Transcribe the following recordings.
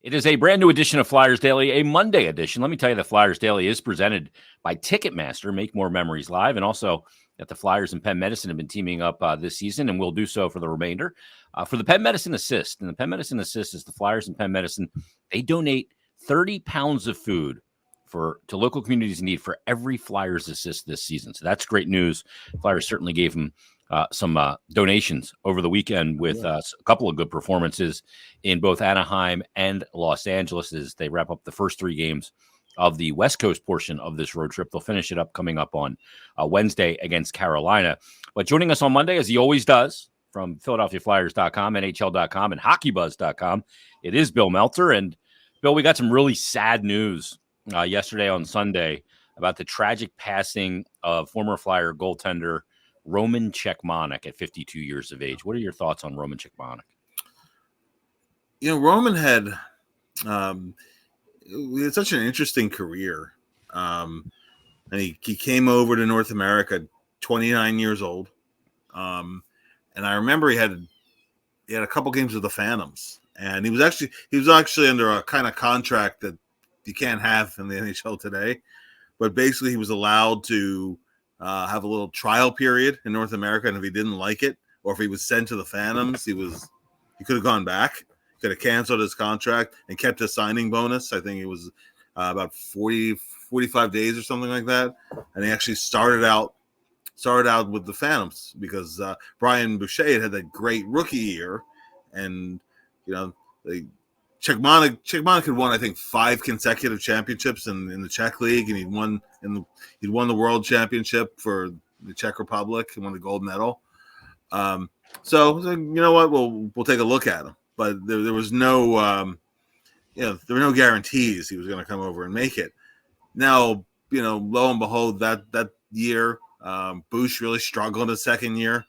It is a brand new edition of Flyers Daily, a Monday edition. Let me tell you, the Flyers Daily is presented by Ticketmaster, Make More Memories Live, and also that the Flyers and Penn Medicine have been teaming up this season and will do so for the remainder. For the Penn Medicine Assist, and the Penn Medicine Assist is the Flyers and Penn Medicine. They donate 30 pounds of food to local communities in need for every Flyers assist this season. So that's great news. Flyers certainly gave them some donations over the weekend with a couple of good performances in both Anaheim and Los Angeles as they wrap up the first three games of the West Coast portion of this road trip. They'll finish it up coming up on Wednesday against Carolina. But joining us on Monday, as he always does, from PhiladelphiaFlyers.com, NHL.com, and HockeyBuzz.com, it is Bill Meltzer. And Bill, we got some really sad news yesterday on Sunday about the tragic passing of former Flyer goaltender Roman Čechmánek at 52 years of age. What are your thoughts on Roman Čechmánek? You know, Roman had such an interesting career. And he came over to North America 29 years old. And I remember he had a couple games with the Phantoms. And he was actually under a kind of contract that you can't have in the NHL today. But basically he was allowed to have a little trial period in North America, and if he didn't like it, or if he was sent to the Phantoms, he could have gone back. He could have canceled his contract and kept his signing bonus. I think it was about 45 days or something like that. And he actually started out with the Phantoms because Brian Boucher had that great rookie year, and Cechmanek had won, I think, 5 consecutive championships in the Czech League, and he'd won the World Championship for the Czech Republic and won the gold medal. So you know what, we'll take a look at him, but there was no there were no guarantees he was going to come over and make it. Now, lo and behold, that year, Bush really struggled in his second year.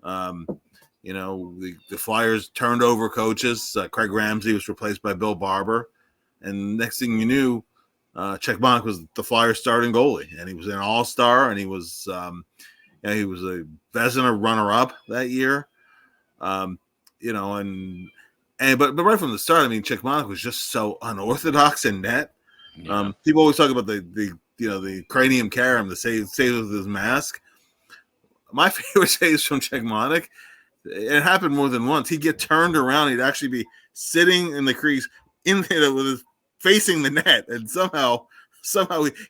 The Flyers turned over coaches. Craig Ramsey was replaced by Bill Barber. And next thing you knew, Čechmánek was the Flyers starting goalie. And he was an all-star, and he was a Vezina runner-up that year. But right from the start, I mean, Čechmánek was just so unorthodox in net. Yeah. People always talk about the cranium carom, the save with his mask. My favorite saves from Čechmánek, it happened more than once. He'd get turned around. He'd actually be sitting in the crease with his facing the net, and somehow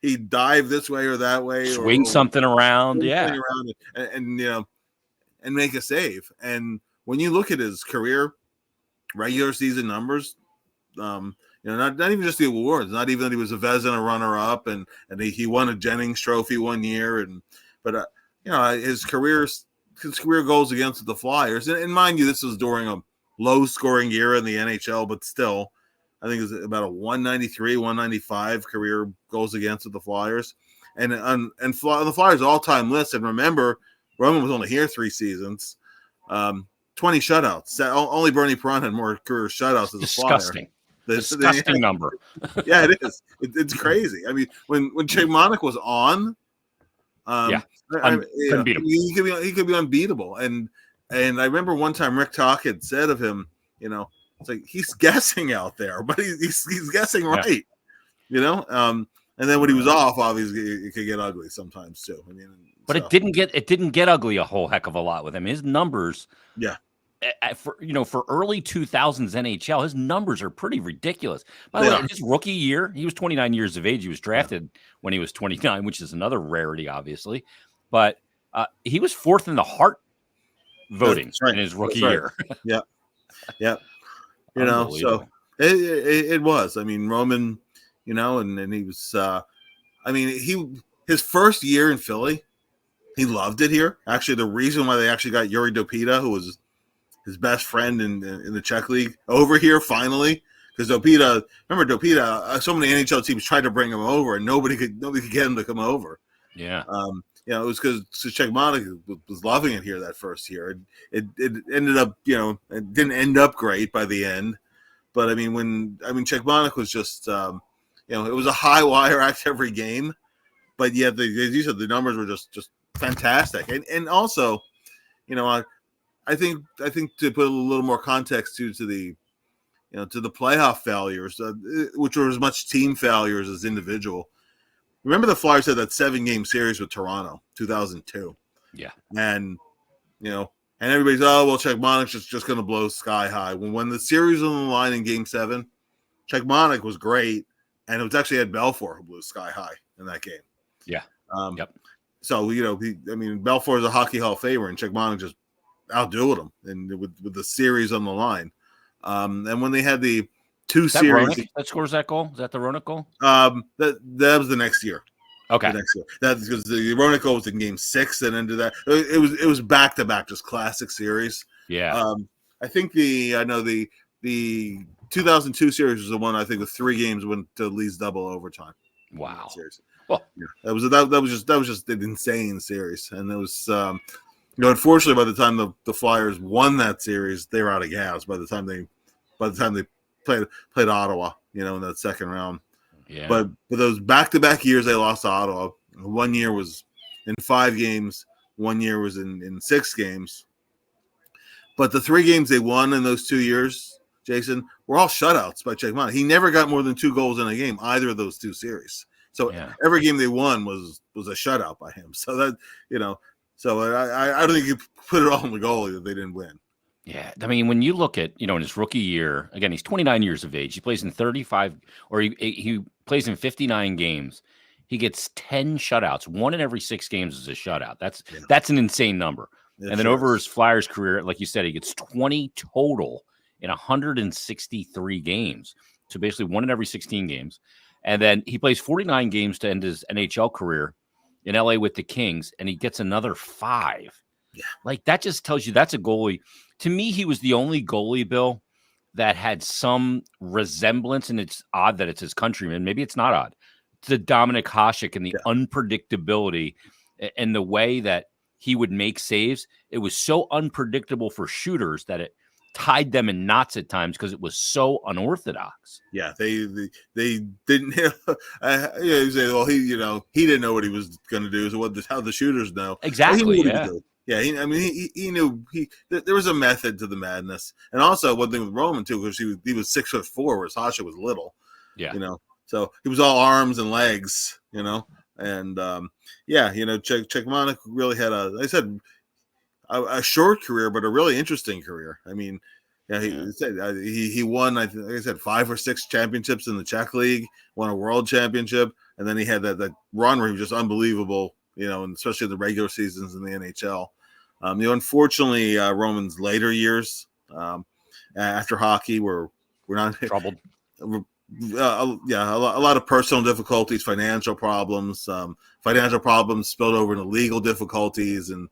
he'd dive this way or that way, swing something around, and make a save. And when you look at his career, regular season numbers, not even just the awards, not even that he was a Vezina runner-up, and he won a Jennings Trophy one year, but his career goals against the Flyers, and mind you, this was during a low-scoring year in the NHL, but still, I think it's about a 193, 195 career goals against with the Flyers, and on the Flyers' all-time list. And remember, Roman was only here 3 seasons, 20 shutouts. Only Bernie Perron had more career shutouts as a Flyer. Disgusting number. Yeah, it is. It's crazy. I mean, when Čechmánek was on. Couldn't beat him. He could be unbeatable. And I remember one time Rick Talk had said of him, it's like he's guessing out there, but he's guessing right. And then when he was off, obviously it could get ugly sometimes too. I mean, but it didn't get ugly a whole heck of a lot with him. His numbers, for early 2000s NHL, his numbers are pretty ridiculous. By the way, his rookie year, he was 29 years of age. He was drafted when he was 29, which is another rarity, obviously. But he was 4th in the Hart voting in his rookie year. Yeah. So it was. I mean, Roman, and he was. His first year in Philly, he loved it here. Actually, the reason why they actually got Yuri Dopita, who was his best friend in the Czech League, over here finally, because Dopita, so many NHL teams tried to bring him over, and nobody could get him to come over. Yeah. It was because Cechmanek was loving it here that first year. It ended up, it didn't end up great by the end. But Cechmanek was just, it was a high wire act every game. But yet, as you said, the numbers were just fantastic. And also, I think to put a little more context to the to the playoff failures, which were as much team failures as individual. Remember the Flyers had that 7-game series with Toronto, 2002. Yeah. And, and everybody's, Čechmánek's just going to blow sky high. When the series was on the line in Game 7, Čechmánek was great, and it was actually Ed Belfour who blew sky high in that game. Yeah. Yep. So, Belfour is a Hockey Hall of Famer, and Čechmánek just outdoing him and with the series on the line. And when they had the two series that scores that goal, is that the Roenick goal? That was the next year. Okay, the next year. That's because the Roenick goal was in Game 6, and into that it was back to back, just classic series. Yeah. I think the 2002 series was the one I think the 3 games went to at least double overtime. Wow. Series. Well, yeah, that was just an insane series, and it was. Unfortunately, by the time the Flyers won that series, they were out of gas. By the time they played Ottawa, in that second round. Yeah. But for those back-to-back years, they lost to Ottawa. 1 year was in 5 games. 1 year was in 6 games. But the 3 games they won in those 2 years, Jason, were all shutouts by Cechmanek. He never got more than 2 goals in a game, either of those 2 series. So every game they won was a shutout by him. So that, so I don't think you put it all on the goalie that they didn't win. Yeah. I mean, when you look at, in his rookie year, again, he's 29 years of age. He plays in 35 or he plays in 59 games. He gets 10 shutouts. 1 in every 6 games is a shutout. That's an insane number. And then over his Flyers career, like you said, he gets 20 total in 163 games. So basically 1 in every 16 games. And then he plays 49 games to end his NHL career in LA with the Kings, and he gets another 5. Yeah. Like, that just tells you that's a goalie. To me, he was the only goalie, Bill, that had some resemblance, and it's odd that it's his countryman. Maybe it's not odd. To Dominik Hasek and the unpredictability and the way that he would make saves. It was so unpredictable for shooters that it tied them in knots at times because it was so unorthodox. Yeah, they didn't. You say, well, he didn't know what he was going to do. So how the shooters know exactly? Well, he knew there was a method to the madness, and also one thing with Roman too, because he was 6'4", whereas Hasek was little. Yeah, so he was all arms and legs. And Cechmanek really had a short career, but a really interesting career. I mean, he won, like I said, 5 or 6 championships in the Czech League, won a world championship, and then he had that run where he was just unbelievable, and especially the regular seasons in the NHL. Unfortunately, Roman's later years after hockey were not troubled. A lot of personal difficulties, financial problems spilled over into legal difficulties, and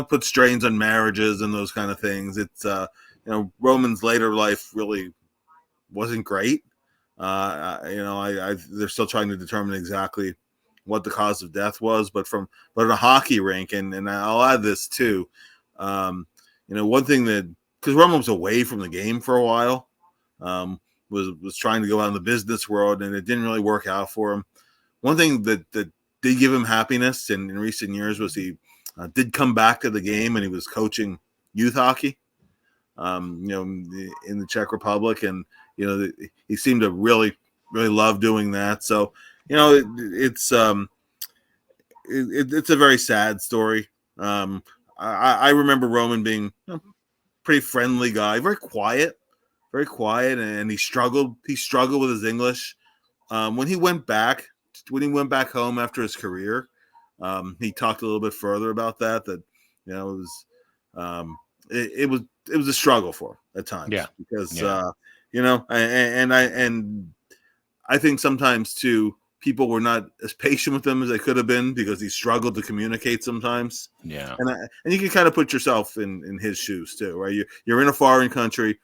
put strains on marriages and those kind of things. It's Roman's later life really wasn't great. They're still trying to determine exactly what the cause of death was, but in a hockey rink, and I'll add this too. One thing that, because Roman was away from the game for a while, was trying to go out in the business world, and it didn't really work out for him. One thing that did give him happiness in recent years was he did come back to the game, and he was coaching youth hockey, in the Czech Republic, and he seemed to really, really love doing that. So it's a very sad story. I remember Roman being a pretty friendly guy, very quiet, and he struggled with his English. When he went back home after his career, he talked a little bit further about that it was a struggle for him at times. Yeah. Because I think sometimes too, people were not as patient with him as they could have been because he struggled to communicate sometimes. Yeah. And you can kind of put yourself in his shoes too, right? You're in a foreign country.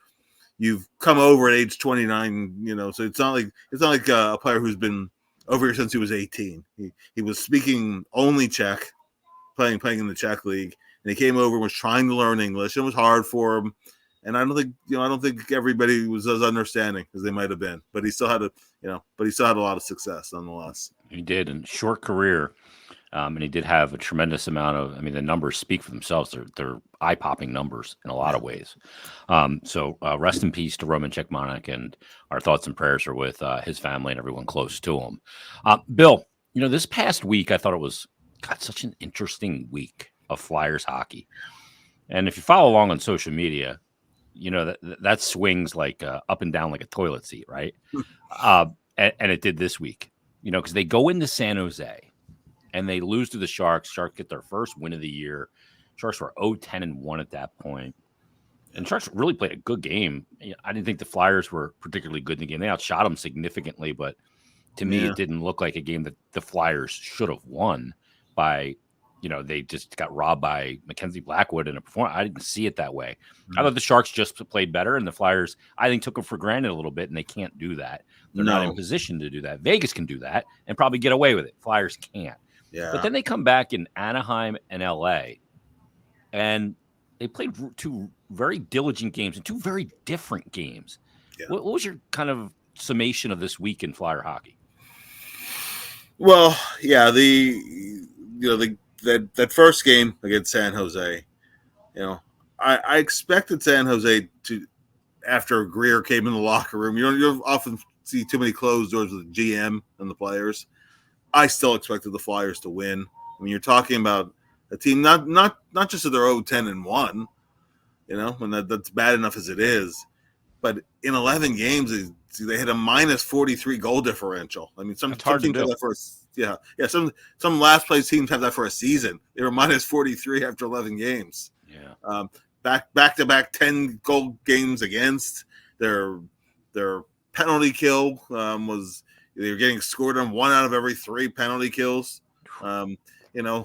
You've come over at age 29, so it's not like a player who's been over here since he was 18. He was speaking only Czech, playing in the Czech League, and he came over and was trying to learn English. It was hard for him, and I don't think everybody was as understanding as they might have been. But he still had a lot of success nonetheless. He did, and short career. And he did have a tremendous amount of, the numbers speak for themselves. They're eye-popping numbers in a lot of ways. So rest in peace to Roman Čechmánek, and our thoughts and prayers are with his family and everyone close to him. Bill, this past week, I thought it was such an interesting week of Flyers hockey. And if you follow along on social media, that swings like up and down like a toilet seat, right? And it did this week, because they go into San Jose and they lose to the Sharks. Sharks get their first win of the year. Sharks were 0-10-1 at that point. And Sharks really played a good game. I didn't think the Flyers were particularly good in the game. They outshot them significantly, but to me, it didn't look like a game that the Flyers should have won by, they just got robbed by Mackenzie Blackwood in a performance. I didn't see it that way. I thought the Sharks just played better, and the Flyers, I think, took them for granted a little bit, and they can't do that. They're not in position to do that. Vegas can do that and probably get away with it. Flyers can't. Yeah. But then they come back in Anaheim and LA, and they played two very diligent games and two very different games. Yeah. What was your kind of summation of this week in Flyer hockey? Well, yeah, that first game against San Jose, I expected San Jose to, after Greer came in the locker room, you don't often see too many closed doors with the GM and the players. I still expected the Flyers to win. I mean, you're talking about a team not just that they're 0-10-1, when that's bad enough as it is, but in 11 games they had a minus 43 goal differential. I mean, some teams have that for some last place teams have that for a season. They were minus 43 after 11 games. Yeah. Back to back 10 goal games against. Their penalty kill was. They were getting scored on 1 out of every 3 penalty kills. When you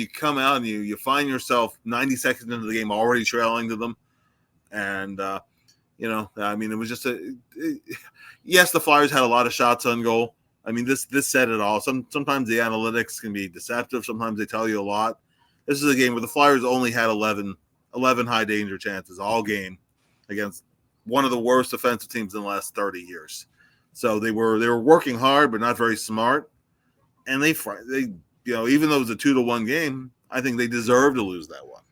come out and you find yourself 90 seconds into the game already trailing to them. And, it was just yes, the Flyers had a lot of shots on goal. I mean, this said it all. Sometimes the analytics can be deceptive. Sometimes they tell you a lot. This is a game where the Flyers only had 11 high danger chances all game against one of the worst offensive teams in the last 30 years. So they were working hard, but not very smart. And they even though it was a 2-1 game, I think they deserve to lose that one.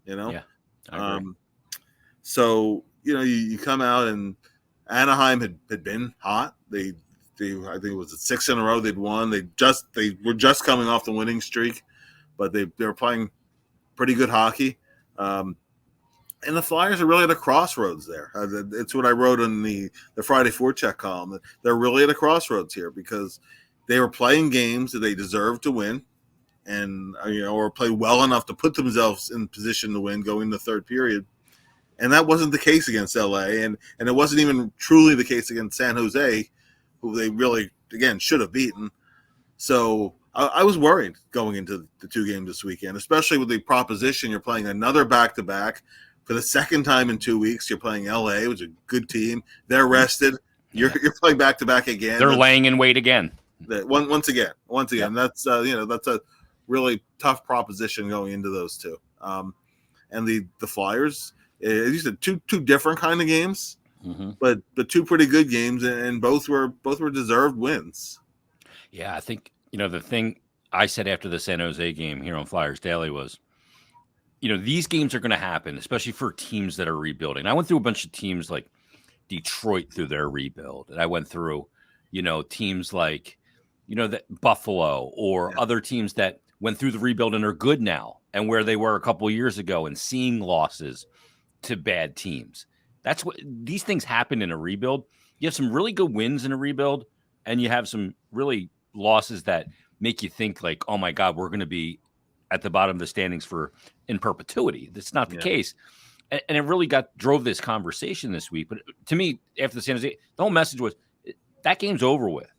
Yeah. I agree. So you come out, and Anaheim had been hot. They I think it was 6 in a row they'd won. They were just coming off the winning streak, but they were playing pretty good hockey. And the Flyers are really at a crossroads there. It's what I wrote in the Friday Forecheck column. They're really at a crossroads here because they were playing games that they deserved to win, and or play well enough to put themselves in position to win going into the third period. And that wasn't the case against LA, and it wasn't even truly the case against San Jose, who they really, again, should have beaten. So I was worried going into the 2 games this weekend, especially with the proposition you're playing another back-to-back. For the second time in 2 weeks, you're playing LA, which is a good team. They're rested. You're playing back-to-back again. They're laying in wait again. Once again. Yeah. That's that's a really tough proposition going into those two. And the Flyers, you said two different kind of games, but 2 pretty good games, and both were deserved wins. Yeah, I think the thing I said after the San Jose game here on Flyers Daily was, these games are going to happen, especially for teams that are rebuilding. I went through a bunch of teams like Detroit through their rebuild, and I went through, teams like, that Buffalo or other teams that went through the rebuild and are good now, and where they were a couple of years ago, and seeing losses to bad teams. That's what these things happen in a rebuild. You have some really good wins in a rebuild, and you have some really losses that make you think like, oh my God, we're going to be at the bottom of the standings in perpetuity. That's not the case. And it really drove this conversation this week. But to me, after the San Jose, the whole message was that game's over with.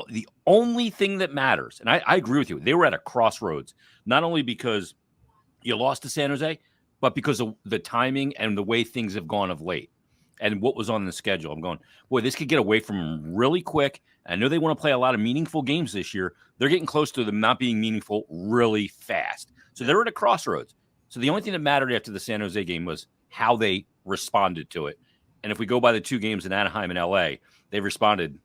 The only thing that matters, and I agree with you, they were at a crossroads, not only because you lost to San Jose, but because of the timing and the way things have gone of late and what was on the schedule. I'm going, boy, this could get away from them really quick. I know they want to play a lot of meaningful games this year. They're getting close to them not being meaningful really fast. So they're at a crossroads. So the only thing that mattered after the San Jose game was how they responded to it. And if we go by the 2 games in Anaheim and LA, they responded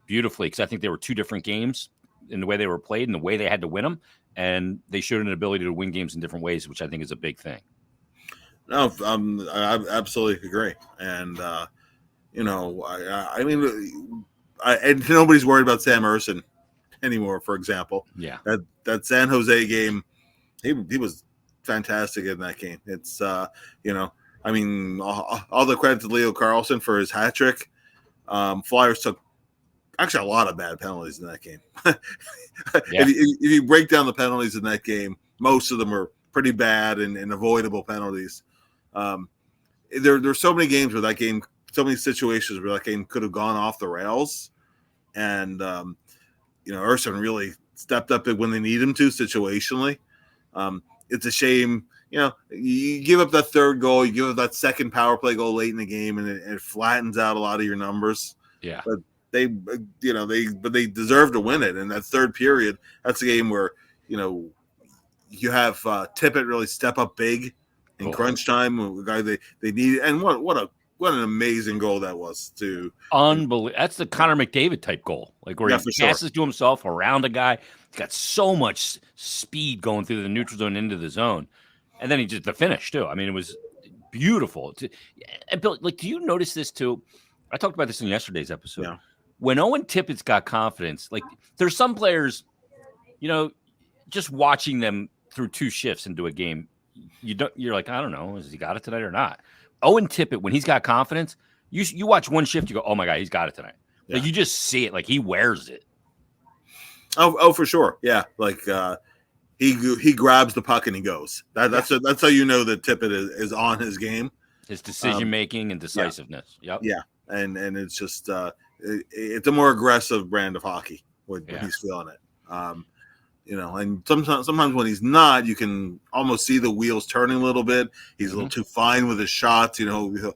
beautifully because I think they were 2 different games. in the way they were played and the way they had to win them. And they showed an ability to win games in different ways, which I think is a big thing. No, I absolutely agree. And, I mean, and nobody's worried about Sam Ersson anymore, for example. Yeah. That San Jose game, he was fantastic in that game. It's, I mean, all the credit to Leo Carlsson for his hat trick. Flyers took actually a lot of bad penalties in that game. Yeah. If you break down the penalties in that game, most of them are pretty bad and avoidable penalties. There's so many games where that game, so many situations where that game could have gone off the rails, and Ersson really stepped up when they need him to situationally. It's a shame, you give up that third goal, you give up that second power play goal late in the game, and it flattens out a lot of your numbers. Yeah, but they deserve to win it. And that third period, that's a game where you have Tippett really step up big in crunch time, a guy they need. And what an amazing goal that was! Unbelievable. That's the Connor McDavid type goal, like where he passes to himself around a guy. He's got so much speed going through the neutral zone into the zone, and then he just the finish too. I mean, it was beautiful. And Bill, like, do you notice this too? I talked about this in yesterday's episode. Yeah. When Owen Tippett's got confidence, like there's some players, just watching them through two shifts into a game, you're like, I don't know, has he got it tonight or not? Owen Tippett, when he's got confidence, you watch one shift, you go, oh my God, he's got it tonight. Yeah. Like you just see it, like he wears it. Oh, for sure, yeah. Like he grabs the puck and he goes. That's how you know that Tippett is on his game. His decision making and decisiveness. Yeah. Yep. Yeah, and it's just it's a more aggressive brand of hockey when he's feeling it. And sometimes when he's not, you can almost see the wheels turning a little bit. He's a little too fine with his shots. He'll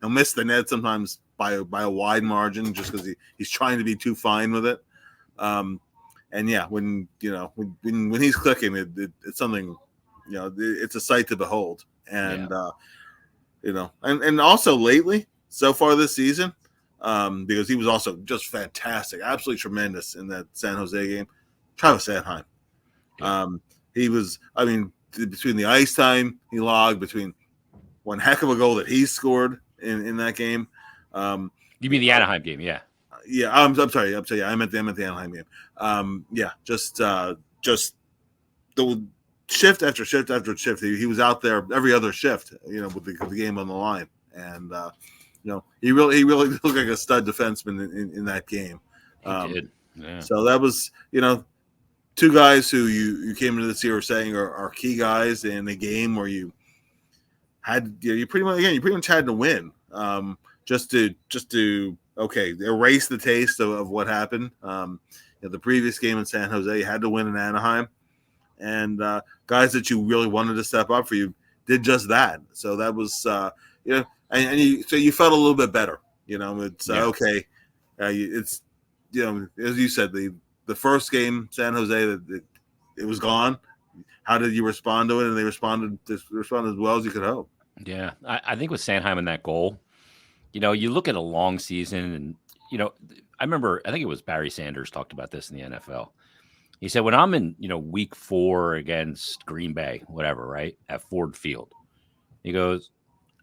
miss the net sometimes by a wide margin just because he's trying to be too fine with it. And yeah, when he's clicking, it's something, it's a sight to behold. And and also lately, so far this season, because he was also just fantastic, absolutely tremendous in that San Jose game. Travis Sanheim. He was, between the ice time he logged, between one heck of a goal that he scored in that game. You mean the Anaheim game? Yeah. Yeah. I'm sorry. I meant the Anaheim game. Just the shift after shift after shift. He was out there every other shift, with the game on the line. And, he really looked like a stud defenseman in that game. He did. Yeah. So that was, two guys who you came into this year saying are key guys in a game where you had you pretty much had to win just to erase the taste of what happened. The previous game in San Jose, you had to win in Anaheim, and guys that you really wanted to step up for you did just that. So that was and you felt a little bit better. It's okay. It's as you said, the first game, San Jose, it was gone. How did you respond to it? And they responded as well as you could hope. Yeah, I think with Sanheim and that goal, you look at a long season, and I remember, I think it was Barry Sanders talked about this in the NFL. He said, when I'm in week 4 against Green Bay, whatever, right, at Ford Field, he goes,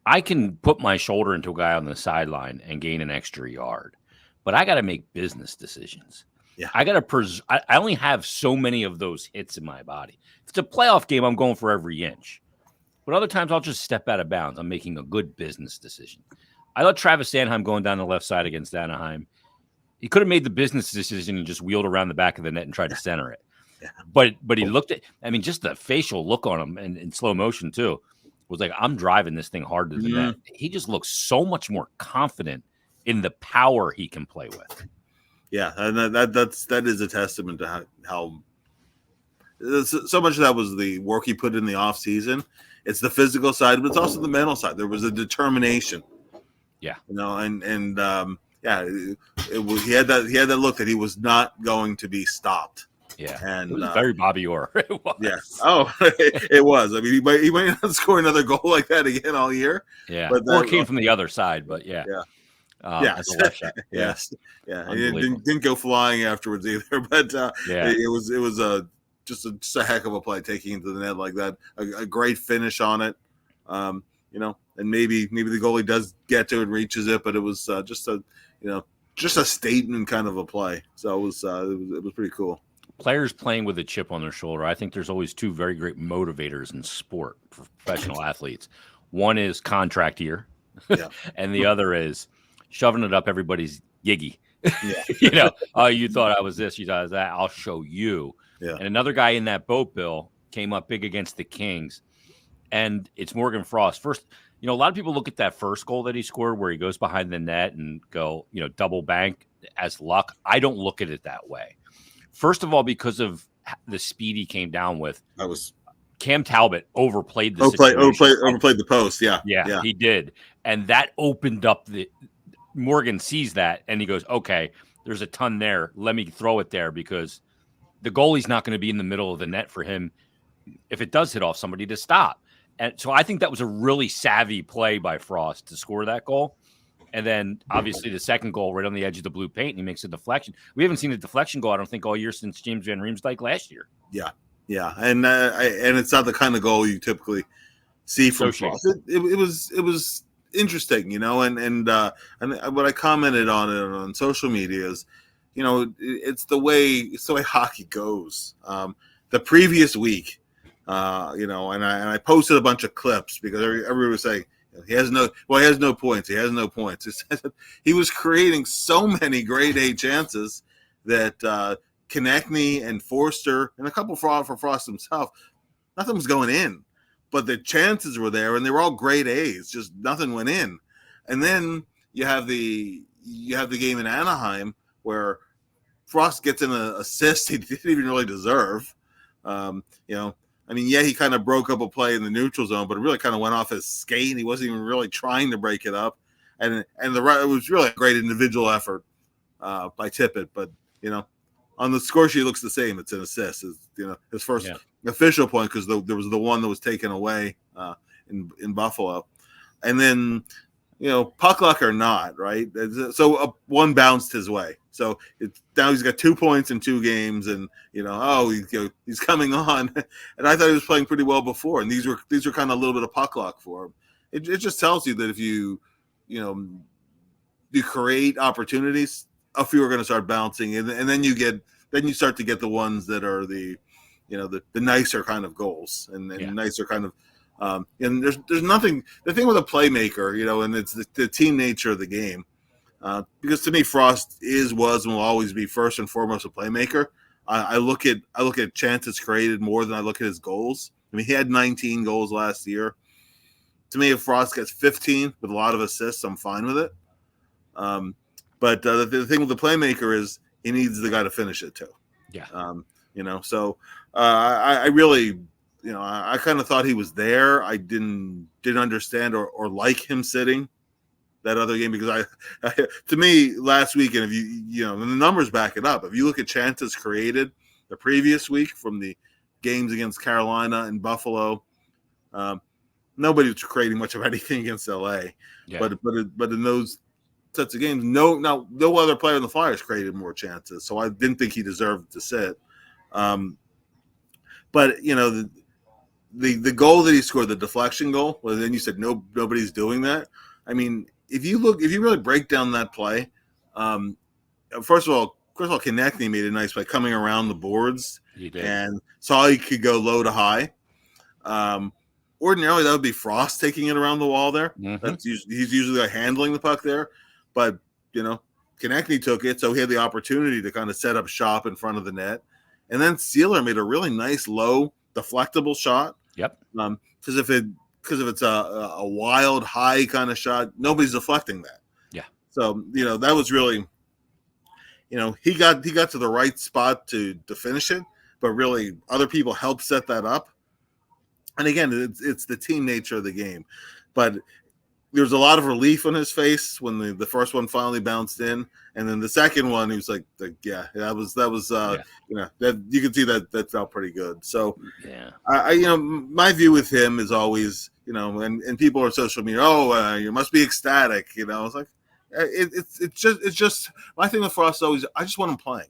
I can put my shoulder into a guy on the sideline and gain an extra yard, but I got to make business decisions. Yeah, I got to. I only have so many of those hits in my body. If it's a playoff game, I'm going for every inch. But other times, I'll just step out of bounds. I'm making a good business decision. I thought Travis Sanheim going down the left side against Anaheim, he could have made the business decision and just wheeled around the back of the net and tried to center it. Yeah. But he looked at. Just the facial look on him and in slow motion too was like, I'm driving this thing hard to the net. He just looks so much more confident in the power he can play with. Yeah, and that is a testament to how so much of that was the work he put in the off season. It's the physical side, but it's also the mental side. There was a determination. Yeah, he had that look that he was not going to be stopped. Yeah, and it was very Bobby Orr. It was. Yeah. Oh, it was. He might not score another goal like that again all year. Yeah, but Orr came from the other side, but yeah. Yeah. as a left shot. Yes. Yeah. It didn't go flying afterwards either, but it was just a heck of a play taking into the net like that. A great finish on it. And maybe the goalie does get to it and reaches it, but it was just a statement kind of a play. So it was pretty cool. Players playing with a chip on their shoulder. I think there's always two very great motivators in sport for professional athletes. One is contract year, and the other is shoving it up everybody's yiggy. Yeah. Oh, you thought I was this, you thought I was that. I'll show you. Yeah. And another guy in that boat, Bill, came up big against the Kings, and it's Morgan Frost. First, a lot of people look at that first goal that he scored where he goes behind the net and go, double bank as luck. I don't look at it that way. First of all, because of the speed he came down with. That was Cam Talbot overplayed the situation. Overplayed the post. Yeah, he did. And that opened up Morgan sees that and he goes, okay, there's a ton there. Let me throw it there because the goalie's not going to be in the middle of the net for him if it does hit off somebody to stop. And so I think that was a really savvy play by Frost to score that goal. And then obviously the second goal right on the edge of the blue paint, and he makes a deflection. We haven't seen a deflection goal, I don't think, all year since James Van Riemsdyk last year. Yeah. And it's not the kind of goal you typically see from Frost. It was interesting, and what I commented on it on social media is, it's the way hockey goes. The previous week, and I posted a bunch of clips because everybody was saying he has no points. He has no points. He was creating so many grade A chances that Konechny and Forster and a couple for Frost himself, nothing was going in, but the chances were there and they were all grade A's. Just nothing went in. And then you have the game in Anaheim where Frost gets an assist he didn't even really deserve. He kind of broke up a play in the neutral zone, but it really kind of went off his skate. And he wasn't even really trying to break it up. And it was really a great individual effort by Tippett. But, on the score sheet, it looks the same. It's an assist. His first official point because there was the one that was taken away in Buffalo. And then, puck luck or not, right? So one bounced his way. So now he's got 2 points in 2 games, and he's coming on. And I thought he was playing pretty well before, and these were kind of a little bit of puck luck for him. It just tells you that if you create opportunities, a few are going to start bouncing, and then you start to get the ones that are the nicer kind of goals and nicer kind of. And there's nothing. The thing with a playmaker, and it's the team nature of the game. Because to me, Frost was, and will always be first and foremost a playmaker. I look at chances created more than I look at his goals. I mean, he had 19 goals last year. To me, if Frost gets 15 with a lot of assists, I'm fine with it. But the thing with the playmaker is he needs the guy to finish it too. Yeah. So I really. I kind of thought he was there. I didn't understand or like him sitting that other game because to me last week, and if and the numbers back it up. If you look at chances created the previous week from the games against Carolina and Buffalo, nobody was creating much of anything against LA. Yeah. But in those sets of games, no other player in the Flyers created more chances. So I didn't think he deserved to sit. But the goal that he scored, the deflection goal, well, then you said nobody's doing that. I mean, if you really break down that play, first of all, Konechny made a nice play coming around the boards. He did. And saw he could go low to high. Ordinarily, that would be Frost taking it around the wall there. Mm-hmm. He's usually handling the puck there. But, Konechny took it, so he had the opportunity to kind of set up shop in front of the net. And then Sealer made a really nice, low, deflectable shot. Yep. Because if it's a wild, high kind of shot, nobody's deflecting that. Yeah. So, that was really, he got to the right spot to finish it, but really other people helped set that up. And again, it's the team nature of the game. But there's a lot of relief on his face when the first one finally bounced in, and then the second one, he was like yeah, that was that you can see that felt pretty good. So yeah, I my view with him is always, and people on social media, you must be ecstatic, I was like, It's just my thing with Frost always. I just want him playing.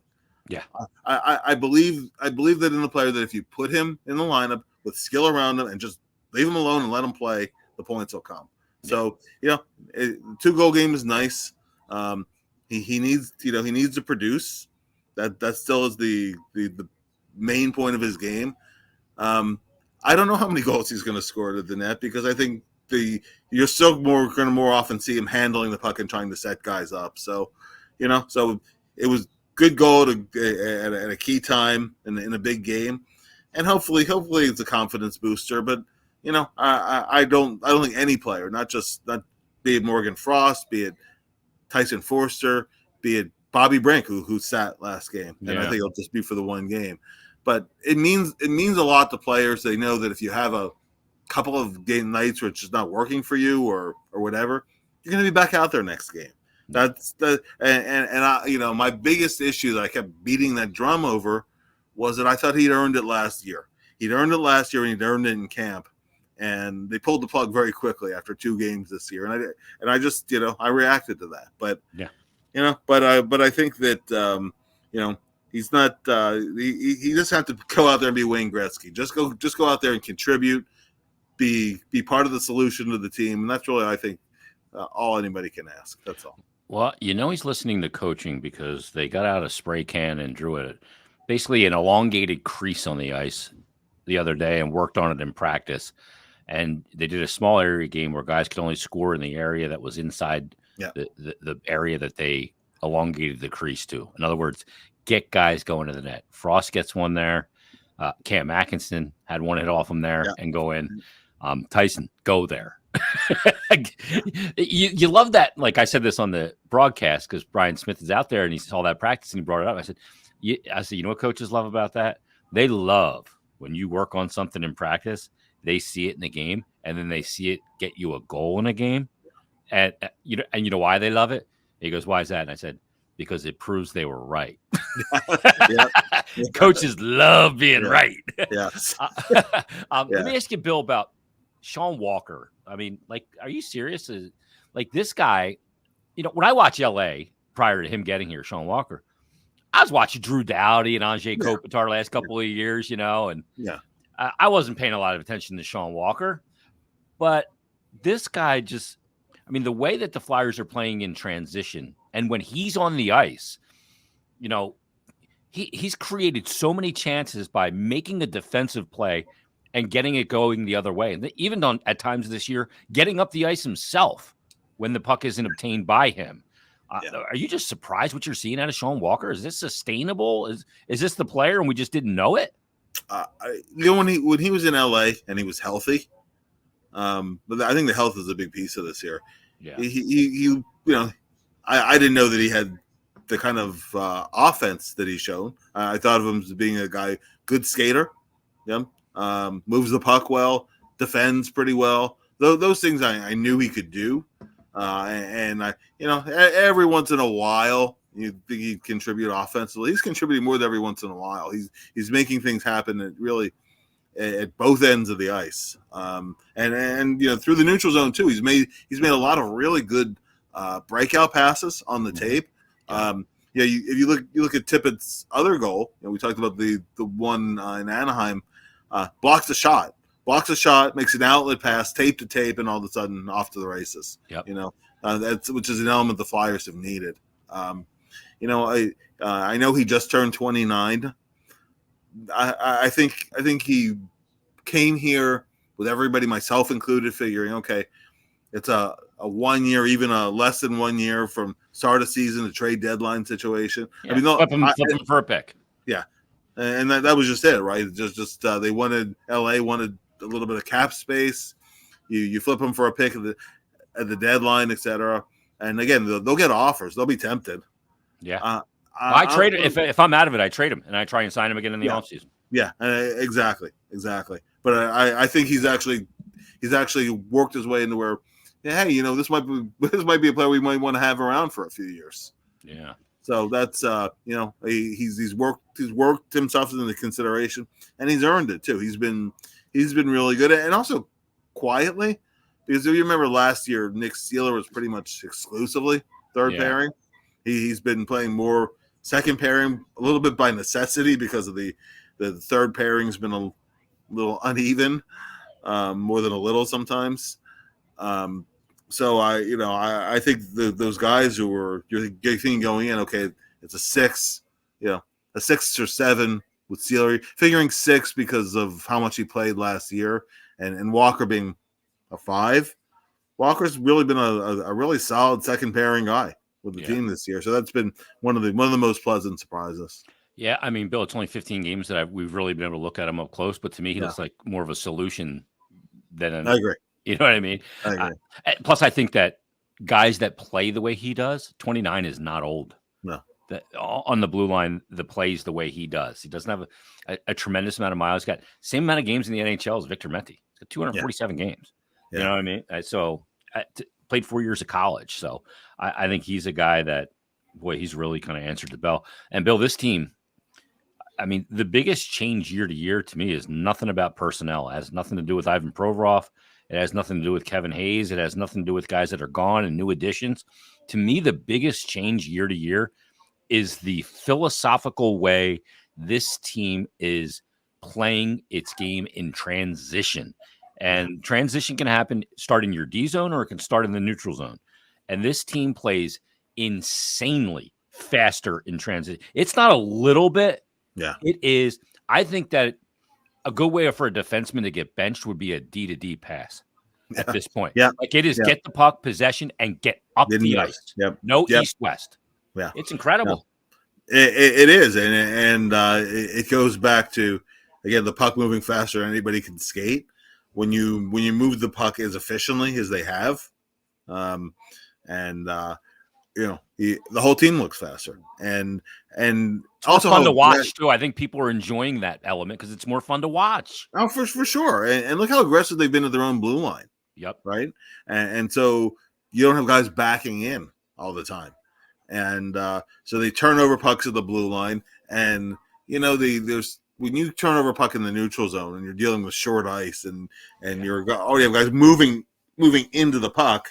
Yeah, I believe that in the player that if you put him in the lineup with skill around him and just leave him alone and let him play, the points will come. So 2-goal game is nice. He needs to produce. That still is the main point of his game. I don't know how many goals he's going to score to the net because I think you're still going to more often see him handling the puck and trying to set guys up. So, so it was good goal at a key time in a big game, and hopefully it's a confidence booster. But I don't think any player, not be it Morgan Frost, be it Tyson Forster, be it Bobby Brink, who sat last game, and I think it'll just be for the one game. But it means a lot to players. They know that if you have a couple of game nights where it's just not working for you or whatever, you're going to be back out there next game. That's my biggest issue that I kept beating that drum over was that I thought he'd earned it last year. He'd earned it last year and he'd earned it in camp, and they pulled the plug very quickly after 2 games this year. And I just I reacted to that. But but I think that he's not. He just have to go out there and be Wayne Gretzky. Just go out there and contribute. Be part of the solution to the team, and that's really I think all anybody can ask. That's all. Well, he's listening to coaching because they got out a spray can and drew basically an elongated crease on the ice the other day and worked on it in practice. And they did a small area game where guys could only score in the area that was inside the area that they elongated the crease to. In other words, get guys going to the net. Frost gets one there. Cam Atkinson had one hit off him there and go in. Tyson, go there. you love that. Like I said this on the broadcast because Brian Smith is out there and he saw that practice and he brought it up. I said, you know what coaches love about that? They love when you work on something in practice, they see it in the game and then they see it get you a goal in a game. And you know why they love it? He goes, why is that? And I said, because it proves they were right. Coaches love being right. Yes. Let me ask you, Bill, about Shawn Walker. I mean, are you serious? This guy, when I watch LA prior to him getting here, Shawn Walker, I was watching Drew Doughty and Anze Kopitar last couple of years, and I wasn't paying a lot of attention to Shawn Walker. But this guy the way that the Flyers are playing in transition and when he's on the ice, he's created so many chances by making a defensive play and getting it going the other way. And even at times this year, getting up the ice himself when the puck isn't obtained by him. Are you just surprised what you're seeing out of Shawn Walker? Is this sustainable? Is this the player and we just didn't know it? When he was in LA and he was healthy, but I think the health is a big piece of this here. Yeah, he I didn't know that he had the kind of offense that he's shown. I thought of him as being a guy, good skater. Moves the puck well, defends pretty well. Those things I knew he could do. And I, every once in a while, you think he'd contribute offensively. He's contributing more than every once in a while. He's making things happen at both ends of the ice. And through the neutral zone too. He's made a lot of really good breakout passes on the tape. If you look at Tippett's other goal, we talked about the one in Anaheim. Blocks a shot, makes an outlet pass, tape to tape, and all of a sudden off to the races. Yep. Which is an element the Flyers have needed. I know he just turned 29. I think he came here with everybody, myself included, figuring, okay, it's a 1 year, even a less than 1 year from start of season to trade deadline situation. Yeah, flip him for a pick. Yeah. And that was just it, right? Just they LA wanted a little bit of cap space. You flip them for a pick at the deadline, etc. And again, they'll get offers. They'll be tempted. Yeah. I trade it if I'm out of it. I trade him and I try and sign him again in the offseason. Yeah, exactly. But I think he's actually worked his way into where, hey, this might be a player we might want to have around for a few years. Yeah. So that's he's worked himself into consideration, and he's earned it too. He's been really good, and also quietly, because if you remember last year, Nick Seeler was pretty much exclusively third pairing. He's been playing more second pairing a little bit by necessity because of the third pairing's been a little uneven, more than a little sometimes. So I think those guys who were you're thinking going in, okay, it's a 6, a 6 or 7 with Sealer, figuring 6 because of how much he played last year, and Walker being a 5. Walker's really been a really solid second pairing guy with the team this year. So that's been one of the most pleasant surprises. Yeah, I mean, Bill, it's only 15 games that we've really been able to look at him up close, but to me, he looks like more of a solution than I agree. You know what I mean? I agree. Plus, I think that guys that play the way he does, 29 is not old. No. That on the blue line, the plays the way he does. He doesn't have a tremendous amount of miles. He's got same amount of games in the NHL as Victor Mete. He's got 247 games. Yeah. You know what I mean? So played 4 years of college. So I think he's a guy that, boy, he's really kind of answered the bell. And Bill, this team, I mean, the biggest change year to year to me is nothing about personnel. It has nothing to do with Ivan Provorov. It has nothing to do with Kevin Hayes. It has nothing to do with guys that are gone and new additions. To me, the biggest change year to year is the philosophical way this team is playing its game in transition. And transition can happen start in your D zone or it can start in the neutral zone. And this team plays insanely faster in transition. It's not a little bit. Yeah. It is. I think that a good way for a defenseman to get benched would be a D-to-D pass at this point. Yeah. Like it is get the puck, possession, and get up the ice. Yep. No east-west. Yeah. It's incredible. No. It is. And it goes back to, again, the puck moving faster than anybody can skate. When you move the puck as efficiently as they have, the whole team looks faster. And it's also fun to watch too. I think people are enjoying that element because it's more fun to watch. Oh, for sure. And look how aggressive they've been at their own blue line. Yep. Right. And so you don't have guys backing in all the time. And so they turn over pucks at the blue line. And, there's when you turn over a puck in the neutral zone and you're dealing with short ice and you have guys moving into the puck,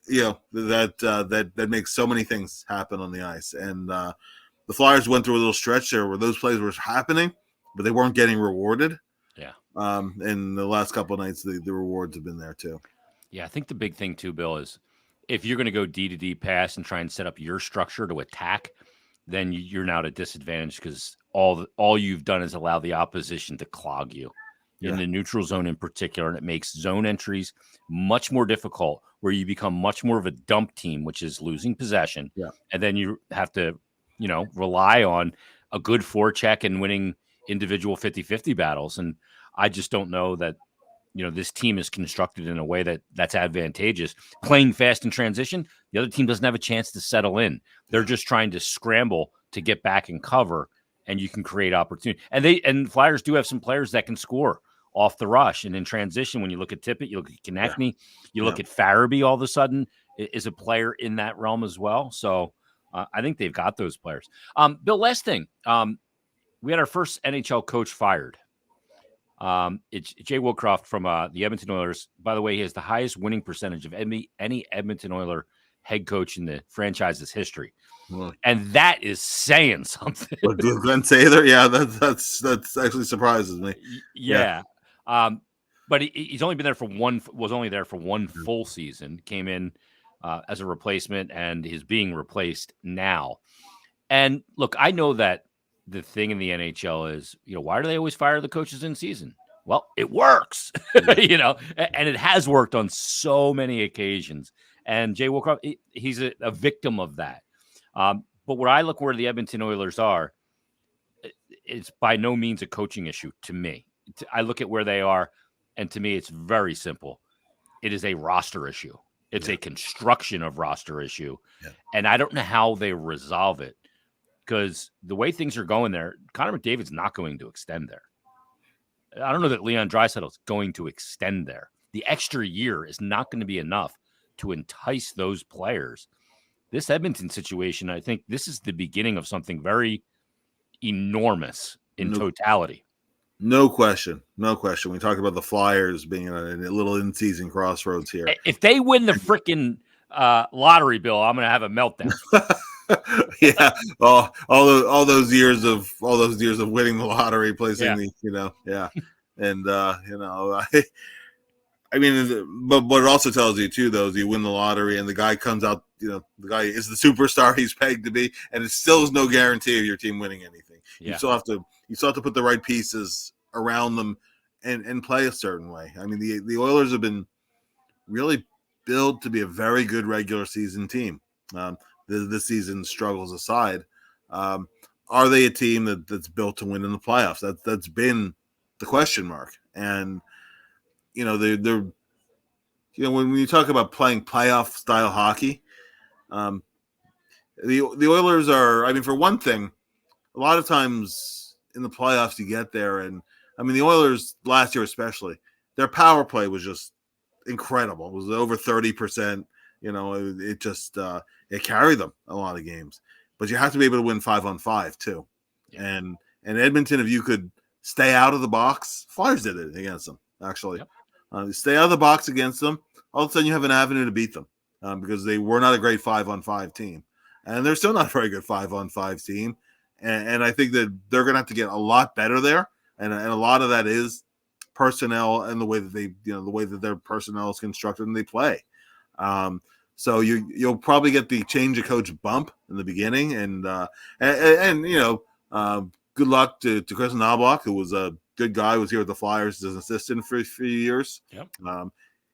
that makes so many things happen on the ice. And the Flyers went through a little stretch there where those plays were happening, but they weren't getting rewarded. Yeah. And the last couple of nights, the rewards have been there too. Yeah, I think the big thing too, Bill, is if you're going to go D-to-D pass and try and set up your structure to attack, then you're now at a disadvantage because all you've done is allow the opposition to clog you in the neutral zone in particular, and it makes zone entries much more difficult where you become much more of a dump team, which is losing possession. Yeah. And then you have to, rely on a good forecheck and winning individual 50-50 battles. And I just don't know that, this team is constructed in a way that's advantageous. Playing fast in transition, the other team doesn't have a chance to settle in. They're just trying to scramble to get back and cover, and you can create opportunity. And Flyers do have some players that can score off the rush. And in transition, when you look at Tippett, you look at Konechny, you look at Farabee all of a sudden is a player in that realm as well. So I think they've got those players. Bill, last thing. We had our first NHL coach fired. It's Jay Woodcroft from the Edmonton Oilers. By the way, he has the highest winning percentage of any Edmonton Oiler head coach in the franchise's history. And that is saying something. Glenn Taylor, yeah, that's actually surprises me. Yeah. But he's only been there was only there for one full season, came in as a replacement and is being replaced now. And look, I know that the thing in the NHL is, why do they always fire the coaches in season? Well, it works, and it has worked on so many occasions. And Jay Woodcroft, he's a victim of that. But when I look where the Edmonton Oilers are, it's by no means a coaching issue to me. I look at where they are, and to me, it's very simple. It is a roster issue. It's a construction of roster issue. Yeah. And I don't know how they resolve it because the way things are going there, Connor McDavid's not going to extend there. I don't know that Leon Draisaitl is going to extend there. The extra year is not going to be enough to entice those players. This Edmonton situation, I think this is the beginning of something very enormous in totality. No question. We talked about the Flyers being a little in-season crossroads here. If they win the freaking lottery, Bill. I'm going to have a meltdown. Yeah, all those years of winning the lottery, placing and I mean, but what it also tells you too, though, is you win the lottery and the guy comes out, the guy is the superstar he's pegged to be, and it still is no guarantee of your team winning anything. Yeah. You still have to put the right pieces around them and play a certain way. I mean, the Oilers have been really built to be a very good regular season team. This season's struggles aside, are they a team that's built to win in the playoffs? That's been the question mark. And they're when you talk about playing playoff style hockey, the Oilers are. I mean, for one thing, a lot of times in the playoffs you get there, and I mean the Oilers last year especially, their power play was just incredible. It was over 30%. It just it carried them a lot of games. But you have to be able to win 5-on-5 too. Yeah. And Edmonton, if you could stay out of the box, Flyers did it against them actually. Yep. Stay out of the box against them. All of a sudden, you have an avenue to beat them because they were not a great 5-on-5 team, and they're still not a very good 5-on-5 team. And I think that they're going to have to get a lot better there, and a lot of that is personnel and the way that the way that their personnel is constructed and they play. So you'll probably get the change of coach bump in the beginning, and good luck to Chris Knobloch, who was a good guy, was here with the Flyers as an assistant for a few years. Yep.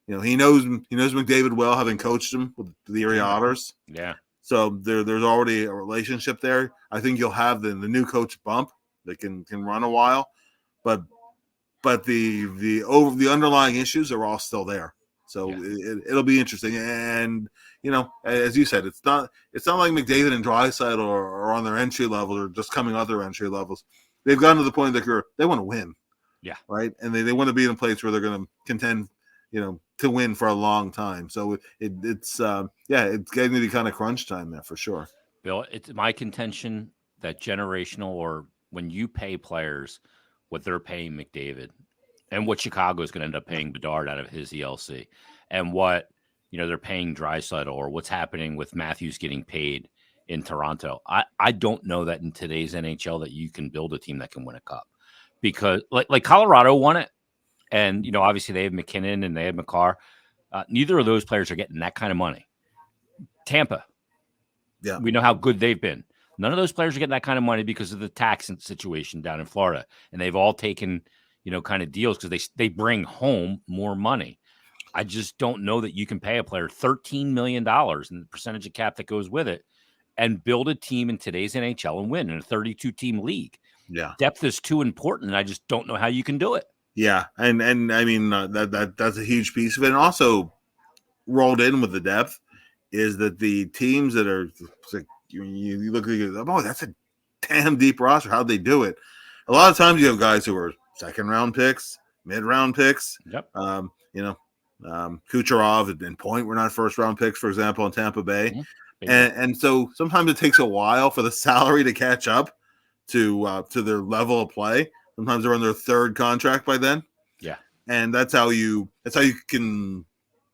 He knows McDavid well, having coached him with the Erie Otters. Yeah. So there's already a relationship there. I think you'll have the new coach bump that can run a while, but the underlying issues are all still there. So it'll be interesting. And as you said, it's not like McDavid and Draisaitl are on their entry level or just coming out their entry levels. They've gotten to the point that they want to win. Yeah. Right. And they want to be in a place where they're going to contend, to win for a long time. So it's getting to be kind of crunch time there for sure. Bill, it's my contention that generational, or when you pay players what they're paying McDavid and what Chicago is going to end up paying Bedard out of his ELC, and what they're paying Draisaitl, or what's happening with Matthews getting paid in Toronto. I don't know that in today's NHL that you can build a team that can win a cup, because like Colorado won it, and obviously they have McKinnon and they have McCarr. Neither of those players are getting that kind of money. Tampa, we know how good they've been. None of those players are getting that kind of money because of the tax situation down in Florida, and they've all taken kind of deals because they bring home more money. I just don't know that you can pay a player $13 million and the percentage of cap that goes with it and build a team in today's NHL and win in a 32-team league. Yeah. Depth is too important, and I just don't know how you can do it. Yeah, and I mean that's a huge piece of it. And also rolled in with the depth is that the teams that are like, you look at that's a damn deep roster. How'd they do it? A lot of times you have guys who are second-round picks, mid-round picks. Yep. Kucherov and Point were not first-round picks, for example, in Tampa Bay. Mm-hmm. And so sometimes it takes a while for the salary to catch up to their level of play. Sometimes they're on their third contract by then. Yeah. And that's how you can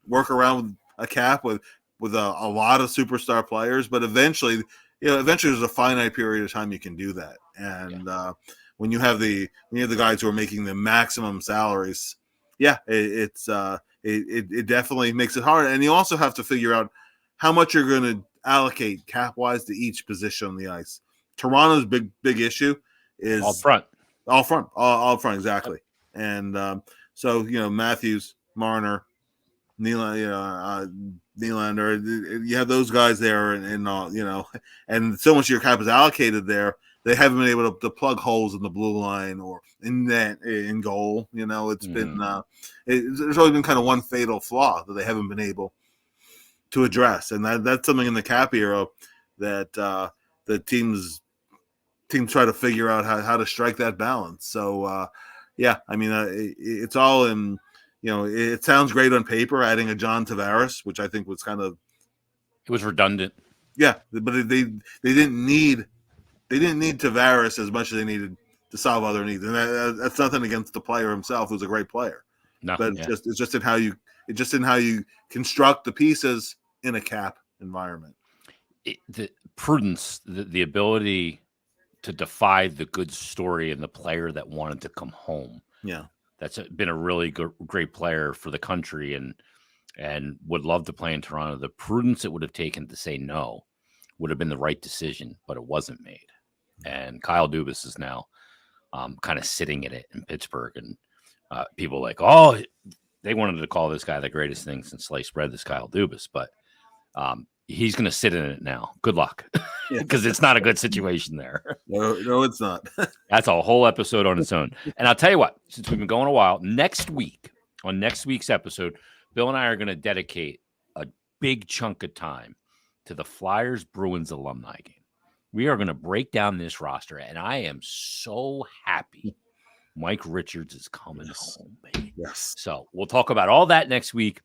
work around with a cap with a lot of superstar players. But eventually there's a finite period of time you can do that. And when you have the guys who are making the maximum salaries, it definitely makes it hard. And you also have to figure out how much you're going to allocate cap wise to each position on the ice. Toronto's big issue is all front, exactly. And so Matthews, Marner, Nylander, you have those guys there, and and so much of your cap is allocated there. They haven't been able to plug holes in the blue line or in net, in goal. It's been there's always been kind of one fatal flaw that they haven't been able to address, and that's something in the cap era that the teams try to figure out how to strike that balance. So I mean it's all in. It sounds great on paper, adding a John Tavares, which I think was it was redundant. Yeah, but they didn't need Tavares as much as they needed to solve other needs, and that's nothing against the player himself, who's a great player. No, but it's just in how you construct the pieces in a cap environment. The prudence, the ability to defy the good story and the player that wanted to come home. Yeah. That's been a really great player for the country and would love to play in Toronto. The prudence it would have taken to say no would have been the right decision, but it wasn't made. And Kyle Dubas is now kind of sitting in it in Pittsburgh. And people are like, oh, they wanted to call this guy the greatest thing since sliced bread, this Kyle Dubas. But he's going to sit in it now. Good luck. Because it's not a good situation there. No, it's not. That's a whole episode on its own. And I'll tell you what, since we've been going a while, on next week's episode, Bill and I are going to dedicate a big chunk of time to the Flyers Bruins alumni game. We are going to break down this roster, and I am so happy Mike Richards is coming home, baby. Yes. So we'll talk about all that next week,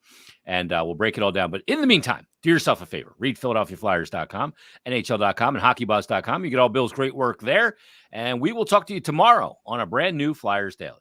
and we'll break it all down. But in the meantime, do yourself a favor. Read PhiladelphiaFlyers.com, NHL.com, and HockeyBuzz.com. You get all Bill's great work there. And we will talk to you tomorrow on a brand new Flyers Daily.